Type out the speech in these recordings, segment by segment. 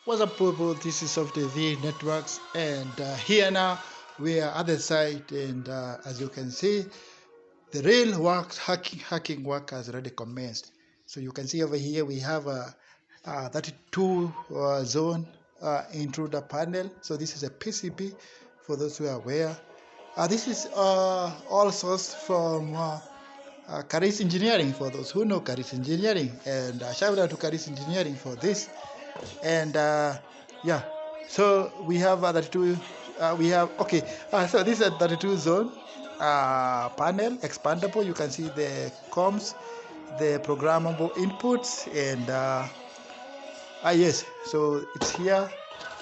What's up, people? This is Soft TV Networks, and here now we are at the site, and as you can see, the real work hacking work has already commenced. So you can see over here we have a 32 zone intruder panel. So this is a PCB for those who are aware. This is all sourced from Caris Engineering, for those who know Caris Engineering, and shout out to Caris Engineering for this. And yeah, so we have 32. We have okay. So this is a 32 zone panel, expandable. You can see the comms, the programmable inputs, and yes. So it's here,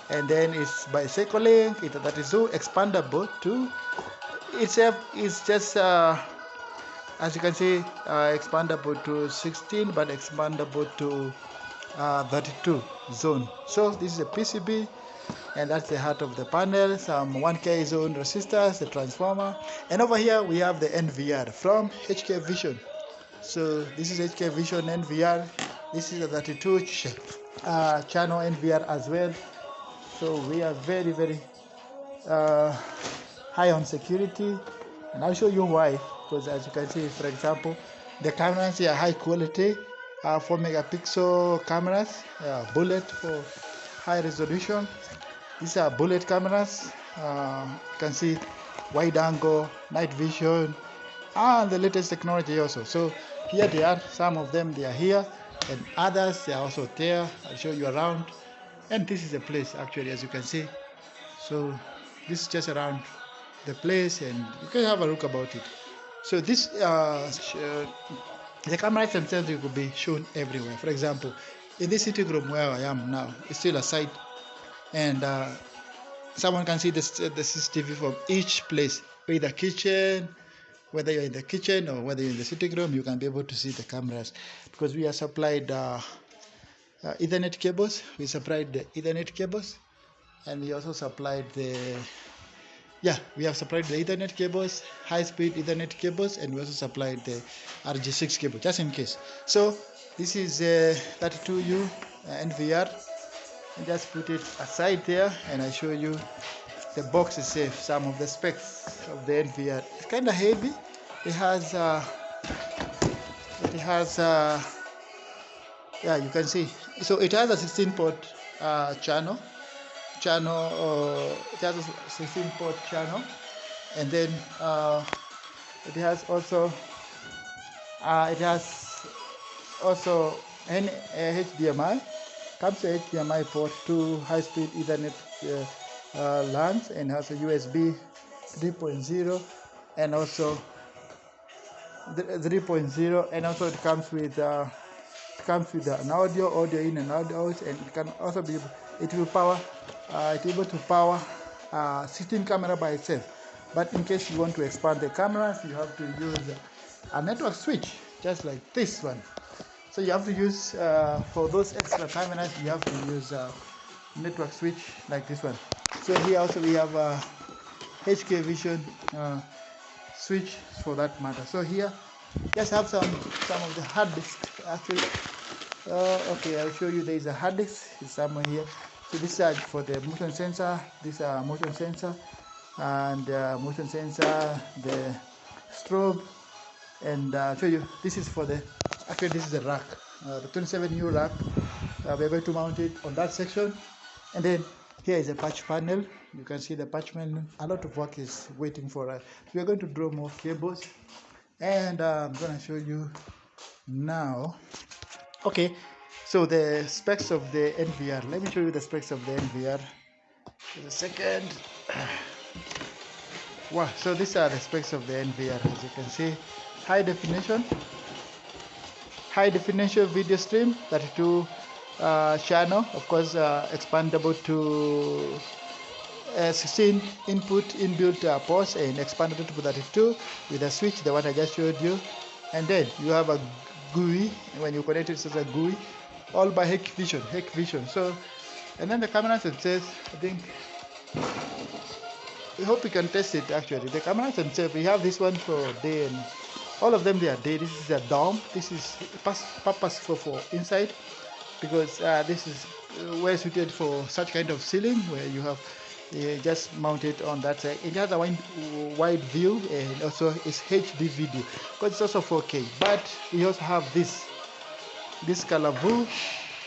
and then it's bicycling. That is so expandable too. Itself is just as you can see, expandable to 16, but expandable to 32 zone. So this is a PCB, and that's the heart of the panel. Some 1K zone resistors, the transformer, and over here we have the NVR from HK Vision. So this is HK Vision NVR. This is a 32 channel NVR as well. So we are very uh, high on security, and I'll show you why. Because as you can see, for example, the cameras here are high quality, 4 megapixel cameras, bullet for high resolution. These are bullet cameras. You can see wide angle, night vision, and the latest technology also. So here they are. Some of them they are here, and others they are also there. I'll show you around. And this is the place actually, as you can see. So this is just around the place, and you can have a look about it. So this the cameras themselves could be shown everywhere. For example, in this sitting room where I am now, it's still a site, and someone can see the CCTV from each place, either kitchen, whether you're in the kitchen or whether you're in the sitting room, you can be able to see the cameras because we are supplied Ethernet cables. We supplied the Ethernet cables, and we also supplied we have supplied the Ethernet cables, high-speed Ethernet cables, and we also supplied the RG6 cable, just in case. So this is 32U NVR. And just put it aside there, and I show you the box itself, some of the specs of the NVR. It's kind of heavy. It has yeah, you can see. So it has a 16-port channel. It has a 16-port channel, and then it has also an HDMI. Comes to HDMI port, two high-speed Ethernet LANs, and has a USB 3.0 and also 3.0, and also it comes with an audio in and audio out, and it can also be able to power 16 camera by itself. But in case you want to expand the cameras, you have to use a network switch, just like this one. So you have to use for those extra cameras, you have to use a network switch like this one. So here also we have a HK Vision switch for that matter. So here just have some of the hard disk actually. Okay, I'll show you. There is a hard disk. It's somewhere here. So this is for the motion sensor. This is motion sensor, and motion sensor, the strobe, and show you. This is for the this is the rack, the 27U rack. We're going to mount it on that section, and then here is a patch panel. You can see the patch panel. A lot of work is waiting for us. We're going to draw more cables, and I'm going to show you now. Okay, so the specs of the NVR. Let me show you the specs of the NVR. Just a second. Wow, so these are the specs of the NVR. As you can see, high definition video stream, 32 channel, of course, expandable to 16 input inbuilt ports, and expandable to 32 with a switch, the one I just showed you. And then you have a GUI. When you connect it, it's a GUI, all by Heck Vision. So, and then the cameras themselves, I think, we hope we can test it actually. The cameras themselves, we have this one for day, and all of them they are day. This is a dome. This is purposeful for inside, because this is well suited for such kind of ceiling where you have just mount it on that side. It has a wide view, and also it's HD video because it's also 4K. But we also have this Calavu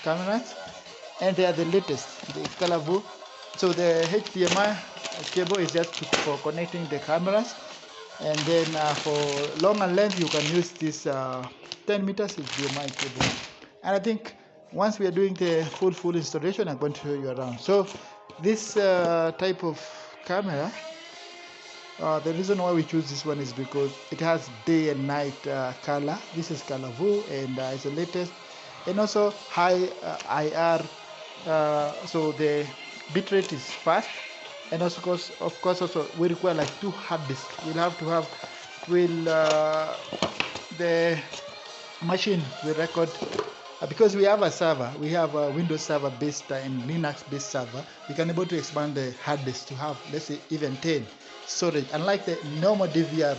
cameras, and they are the latest, the Calavu. So the HDMI cable is just for connecting the cameras, and then for longer length you can use this 10 meters HDMI cable. And I think once we are doing the full installation, I'm going to show you around. So this type of camera, the reason why we choose this one is because it has day and night color. This is Calavu, and it's the latest, and also high IR, so the bitrate is fast, and also of course also we require like 2 hard disks. We'll have to have the machine will record because we have a server, we have a Windows server based and Linux based server. We can able to expand the hard disk to have, let's say, even 10 storage, unlike the normal DVR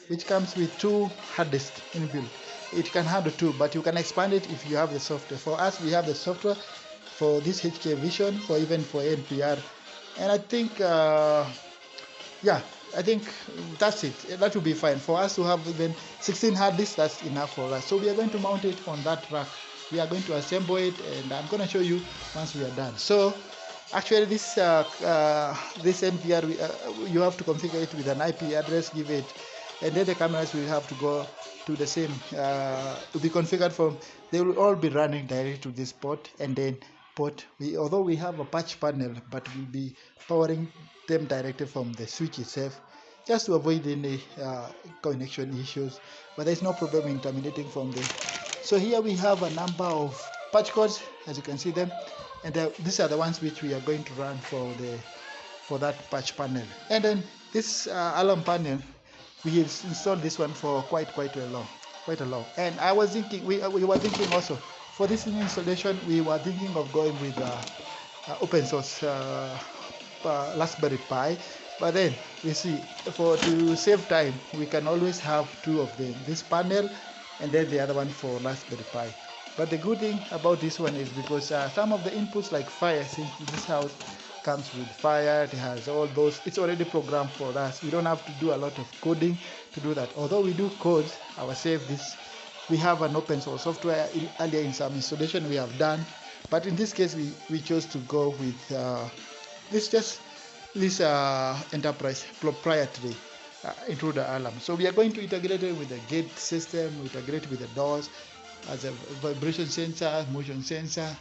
which comes with 2 hard disks inbuilt. It can handle 2, but you can expand it if you have the software. For us, we have the software for this HK Vision, for even for NPR, and I think yeah, I think that's it. That will be fine for us to have even 16 hard disks. That's enough for us. So we are going to mount it on that rack. We are going to assemble it, and I'm going to show you once we are done. So actually this NPR, you have to configure it with an IP address, give it, and then the cameras will have to go to the same, to be configured from, they will all be running directly to this port, and then port, although we have a patch panel, but we'll be powering them directly from the switch itself, just to avoid any connection issues. But there's no problem in terminating from the. So here we have a number of patch codes, as you can see them, and these are the ones which we are going to run for that patch panel. And then this alarm panel, we installed this one for quite a long. And I was thinking, we were thinking also for this installation, we were thinking of going with open source Raspberry Pi, but then we see, to save time, we can always have 2 of them, this panel and then the other one for Raspberry Pi. But the good thing about this one is because some of the inputs like fire, since this house comes with fire, it has all those, it's already programmed for us. We don't have to do a lot of coding to do that. Although we do code ourselves, we have an open source software earlier in some installation we have done, but in this case we chose to go with this enterprise proprietary intruder alarm. So we are going to integrate it with the gate system, we integrate with the doors as a vibration sensor, motion sensor.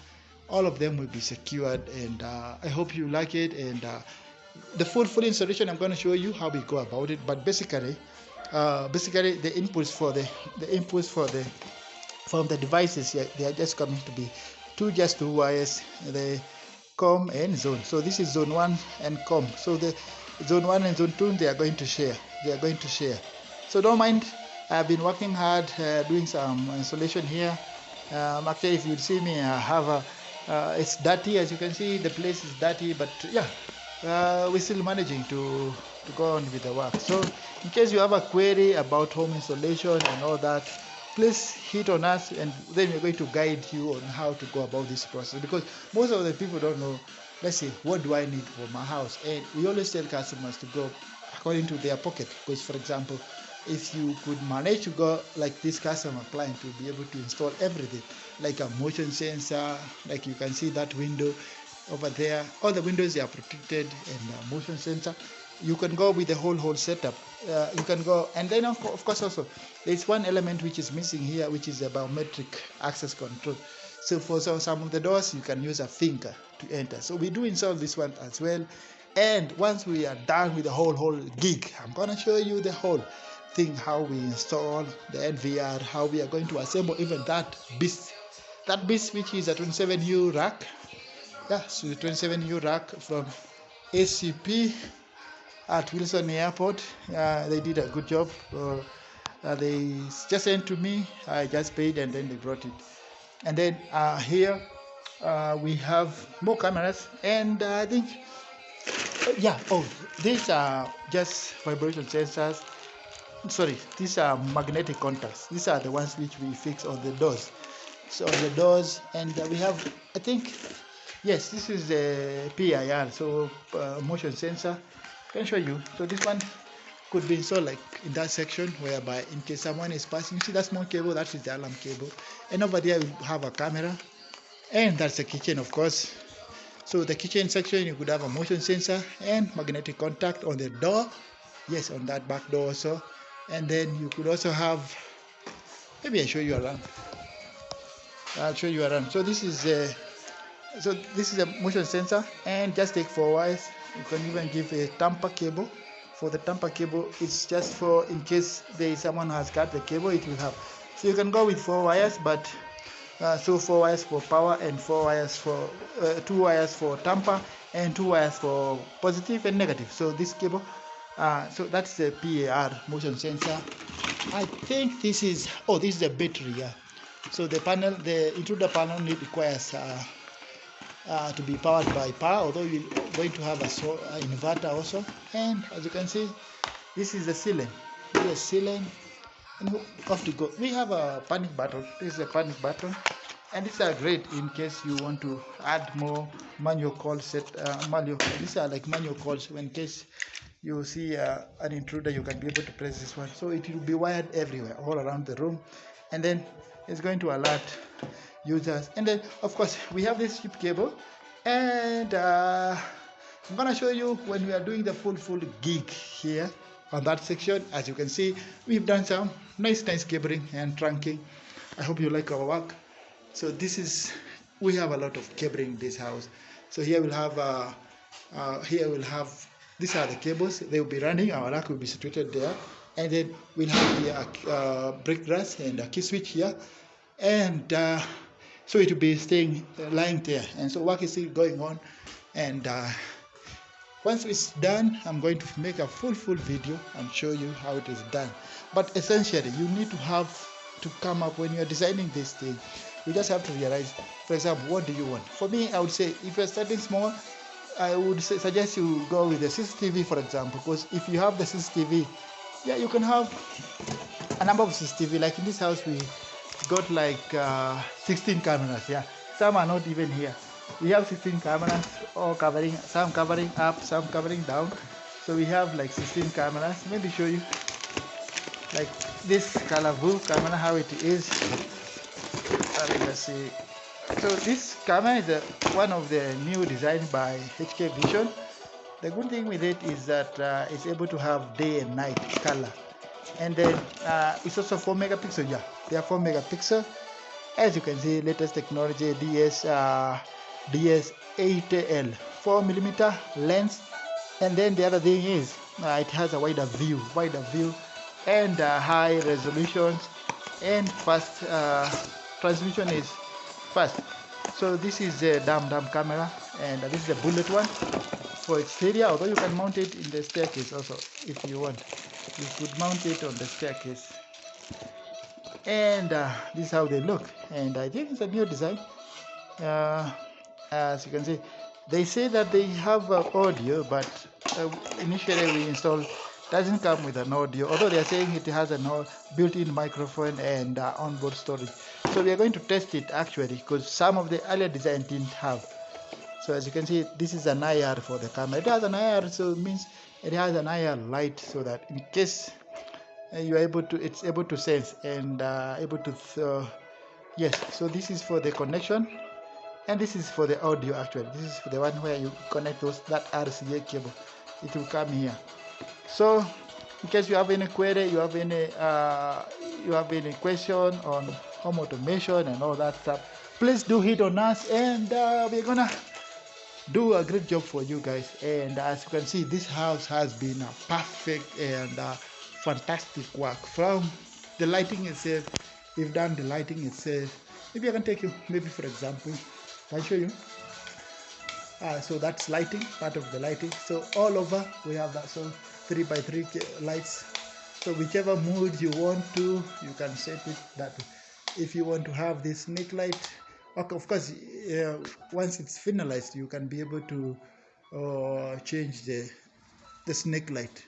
All of them will be secured, and I hope you like it. And the full installation, I'm going to show you how we go about it. But basically the inputs from the devices, they are just coming to be just two wires, the COM and zone. So this is zone 1 and COM. So the zone 1 and zone 2, they are going to share. So don't mind, I've been working hard doing some installation here. Actually, if you see me, I have it's dirty, as you can see. The place is dirty, but yeah, we're still managing to go on with the work. So in case you have a query about home installation and all that, please hit on us, and then we're going to guide you on how to go about this process, because most of the people don't know, let's say, what do I need for my house? And we always tell customers to go according to their pocket, because for example, if you could manage to go like this customer client to be able to install everything, like a motion sensor, like you can see that window over there, all the windows, they are protected, and motion sensor, you can go with the whole setup. You can go, and then of course also there's one element which is missing here, which is a biometric access control. So for some of the doors, you can use a finger to enter. So we do install this one as well. And once we are done with the whole gig, I'm gonna show you the whole thing, how we install the NVR, how we are going to assemble even that beast which is a 27U rack. Yeah, so the 27U rack from ACP at Wilson Airport. They did a good job. They just sent to me, I just paid, and then they brought it. And then here we have more cameras, and I think these are just vibration sensors. Sorry, these are magnetic contacts. These are the ones which we fix on the doors. So on the doors, and we have, I think Yes, this is a PIR, so motion sensor. I can show you. So this one could be installed like in that section, whereby in case someone is passing, you see that small cable, that is the alarm cable, and over there we have a camera, and that's the kitchen, of course. So the kitchen section, you could have a motion sensor and magnetic contact on the door, yes, on that back door also. And then you could also have, maybe I'll show you around. So this is a motion sensor, and just take 4 wires. You can even give a tamper cable. For the tamper cable, it's just for in case there is someone who has cut the cable, it will have. So you can go with 4 wires, but so 4 wires for power and 4 wires for 2 wires for tamper and 2 wires for positive and negative. So this cable, so that's the PAR motion sensor. I think this is a battery. Yeah. So the intruder panel requires to be powered by power, although you're going to have an inverter also. And as you can see, this is the ceiling. This is the ceiling, and off to go. We have a panic button. This is a panic button, and these are great in case you want to add more manual calls. These are like manual calls. In case you see an intruder, you can be able to press this one. So it will be wired everywhere, all around the room, and then it's going to alert users. And then of course we have this chip cable, and I'm gonna show you when we are doing the full gig here on that section. As you can see, we've done some nice cabling and trunking. I hope you like our work. So we have a lot of cabling in this house. So here we'll have these are the cables. They will be running. Our rack will be situated there, and then we'll have the break glass and a key switch here, and so it will be lying there. And so work is still going on, and once it's done, I'm going to make a full video and show you how it is done. But essentially, you need to come up when you're designing this thing. You just have to realize, for example, what do you want? For me, I would say if you're starting small, I would suggest you go with the CCTV, for example, because if you have the CCTV, yeah, you can have a number of CCTV. Like in this house, we got like 16 cameras. Yeah, some are not even here. We have 16 cameras, all covering, some covering up, some covering down. So we have like 16 cameras. Maybe show you like this color blue camera, how it is. Let's see. So this camera is one of the new design by HK Vision. The good thing with it is that it's able to have day and night color, and then it's also 4 megapixel. Yeah, they are 4 megapixel. As you can see, latest technology, DS8L 4mm lens. And then the other thing is it has a wider view, and high resolutions, and fast transmission is fast. So this is a dam camera, and this is a bullet one for exterior, although you can mount it in the staircase also if you want. You could mount it on the staircase. And this is how they look, and I think it's a new design. As you can see, they say that they have audio, but initially we installed, doesn't come with an audio, although they are saying it has a built-in microphone and onboard storage. So we are going to test it actually, because some of the earlier design didn't have. So as you can see, this is an IR for the camera. It has an IR, so it means it has an IR light, so that in case you are it's able to sense and able to yes. So this is for the connection, and this is for the audio. Actually, this is for the one where you connect that RCA cable. It will come here. So in case you have any query, you have any question on home automation and all that stuff, please do hit on us, and we're gonna do a great job for you guys. And as you can see, this house has been a perfect and fantastic work. From the lighting itself, we've done the lighting itself. Maybe I can take you, maybe for example, I'll show you. So that's lighting, part of the lighting. So all over we have that. So 3x3 lights. So whichever mood you want to, you can set it that way. If you want to have this snake light, okay, of course, once it's finalized, you can be able to change the snake light.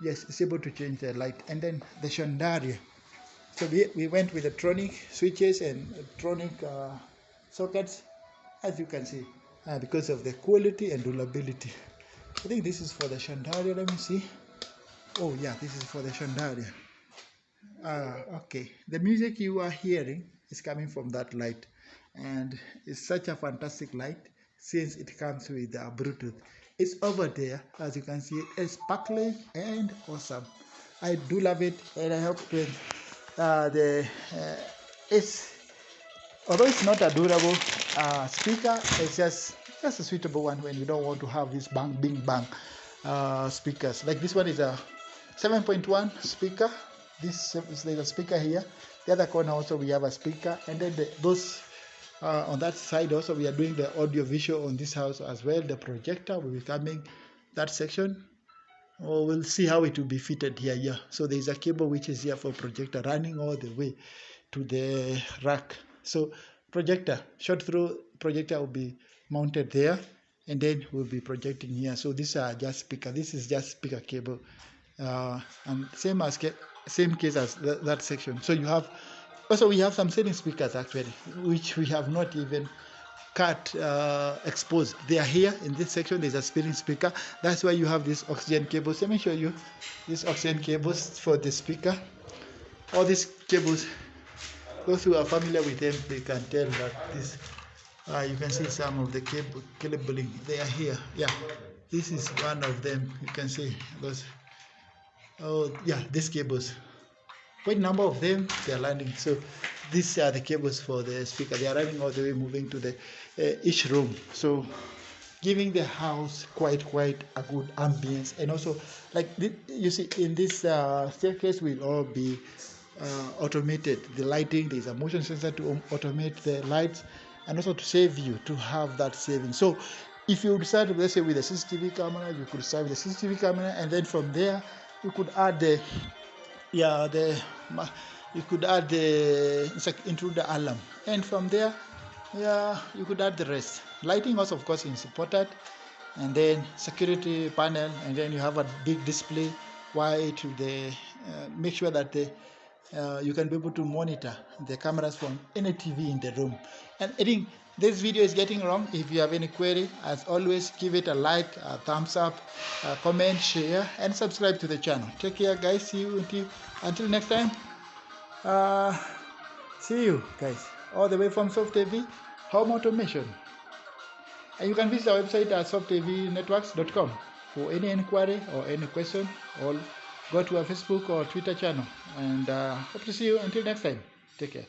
Yes, it's able to change the light. And then the chandelier. So we went with electronic switches and electronic sockets, as you can see. because of the quality and durability. I think this is for the chandelier. Let me see. Oh yeah, this is for the chandelier. Okay, the music you are hearing is coming from that light, and it's such a fantastic light since it comes with Bluetooth. It's over there, as you can see. It's sparkling and awesome. I do love it, and I hope that it's, although it's not a durable speaker, it's just a suitable one when you don't want to have this bang bing bang speakers. Like this one is a 7.1 speaker. This is a speaker here. The other corner also we have a speaker, and then those on that side also we are doing the audio visual on this house as well. The projector will be coming that section. Oh, we'll see how it will be fitted here. Yeah, so there is a cable which is here for projector running all the way to the rack. So projector, short through projector will be mounted there, and then we'll be projecting here. So these are just speaker. This is just speaker cable, and same case as that section. So you have also, we have some ceiling speakers actually, which we have not even cut exposed. They are here in this section. There's a ceiling speaker. That's why you have these oxygen cables. Let me show you these oxygen cables for the speaker. All these cables, those who are familiar with them, they can tell that this, you can see some of the cabling. They are here. Yeah, this is one of them. You can see those. Oh yeah, these cables. Quite a number of them, they are running. So these are the cables for the speaker. They are running all the way, moving to the each room. So giving the house quite a good ambience. And also, like you see, in this staircase will all be automated. The lighting, there is a motion sensor to automate the lights, and also to save you, to have that saving. So if you decide, let's say with a CCTV camera, you could start with a CCTV camera, and then from there you could add the you could add include the alarm, and from there you could add the rest. Lighting also of course is important, and then security panel, and then you have a big display wide to the make sure that you can be able to monitor the cameras from any TV in the room. And I think this video is getting long. If you have any query, as always, give it a like, a thumbs up, a comment, share, and subscribe to the channel. Take care, guys. See you until next time. See you, guys, all the way from Soft TV Home Automation. And you can visit our website at softvnetworks.com for any inquiry or any question, or go to our Facebook or Twitter channel. And hope to see you until next time. Take care.